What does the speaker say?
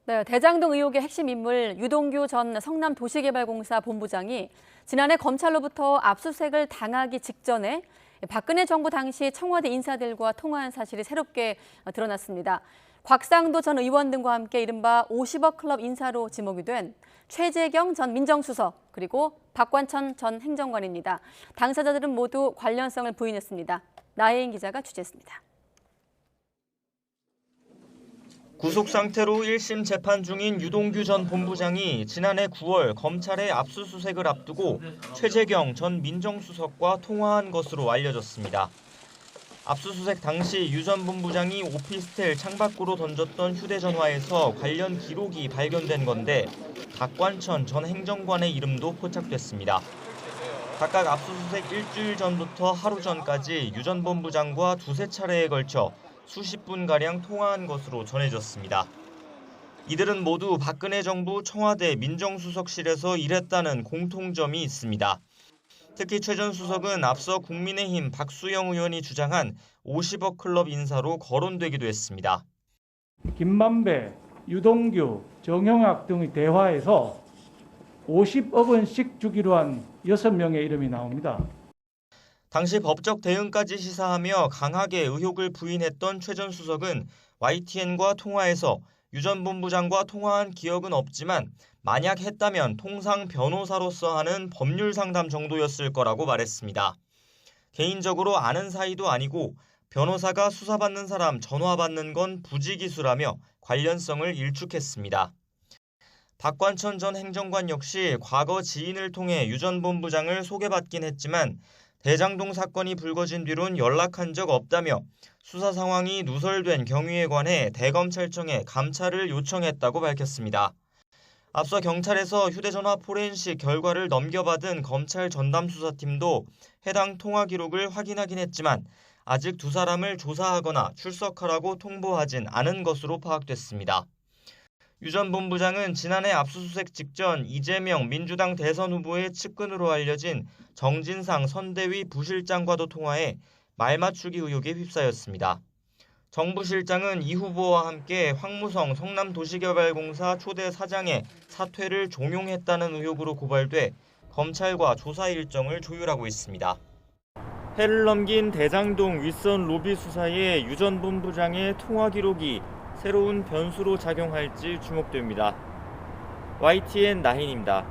네, 대장동 의혹의 핵심 인물 유동규 전 성남도시개발공사 본부장이 지난해 검찰로부터 압수수색을 당하기 직전에 박근혜 정부 당시 청와대 인사들과 통화한 사실이 새롭게 드러났습니다. 곽상도 전 의원 등과 함께 이른바 50억 클럽 인사로 지목이 된 최재경 전 민정수석 그리고 박관천 전 행정관입니다. 당사자들은 모두 관련성을 부인했습니다. 나혜인 기자가 취재했습니다. 구속 상태로 1심 재판 중인 유동규 전 본부장이 지난해 9월 검찰의 압수수색을 앞두고 최재경 전 민정수석과 통화한 것으로 알려졌습니다. 압수수색 당시 유 전 본부장이 오피스텔 창밖으로 던졌던 휴대전화에서 관련 기록이 발견된 건데 박관천 전 행정관의 이름도 포착됐습니다. 각각 압수수색 일주일 전부터 하루 전까지 유 전 본부장과 두세 차례에 걸쳐 수십 분가량 통화한 것으로 전해졌습니다. 이들은 모두 박근혜 정부 청와대 민정수석실에서 일했다는 공통점이 있습니다. 특히 최 전 수석은 앞서 국민의힘 박수영 의원이 주장한 50억 클럽 인사로 거론되기도 했습니다. 김만배, 유동규, 정영학 등의 대화에서 50억 원씩 주기로 한 6명의 이름이 나옵니다. 당시 법적 대응까지 시사하며 강하게 의혹을 부인했던 최 전 수석은 YTN과 통화에서 유 전 본부장과 통화한 기억은 없지만 만약 했다면 통상 변호사로서 하는 법률 상담 정도였을 거라고 말했습니다. 개인적으로 아는 사이도 아니고 변호사가 수사받는 사람 전화 받는 건 부지기수라며 관련성을 일축했습니다. 박관천 전 행정관 역시 과거 지인을 통해 유 전 본부장을 소개받긴 했지만 대장동 사건이 불거진 뒤론 연락한 적 없다며 수사 상황이 누설된 경위에 관해 대검찰청에 감찰을 요청했다고 밝혔습니다. 앞서 경찰에서 휴대전화 포렌식 결과를 넘겨받은 검찰 전담수사팀도 해당 통화 기록을 확인하긴 했지만 아직 두 사람을 조사하거나 출석하라고 통보하진 않은 것으로 파악됐습니다. 유 전 본부장은 지난해 압수수색 직전 이재명 민주당 대선 후보의 측근으로 알려진 정진상 선대위 부실장과도 통화해 말맞추기 의혹에 휩싸였습니다. 정 부실장은 이 후보와 함께 황무성 성남도시개발공사 초대 사장의 사퇴를 종용했다는 의혹으로 고발돼 검찰과 조사 일정을 조율하고 있습니다. 해를 넘긴 대장동 윗선 로비 수사에 유 전 본부장의 통화 기록이 새로운 변수로 작용할지 주목됩니다. YTN 나힌입니다.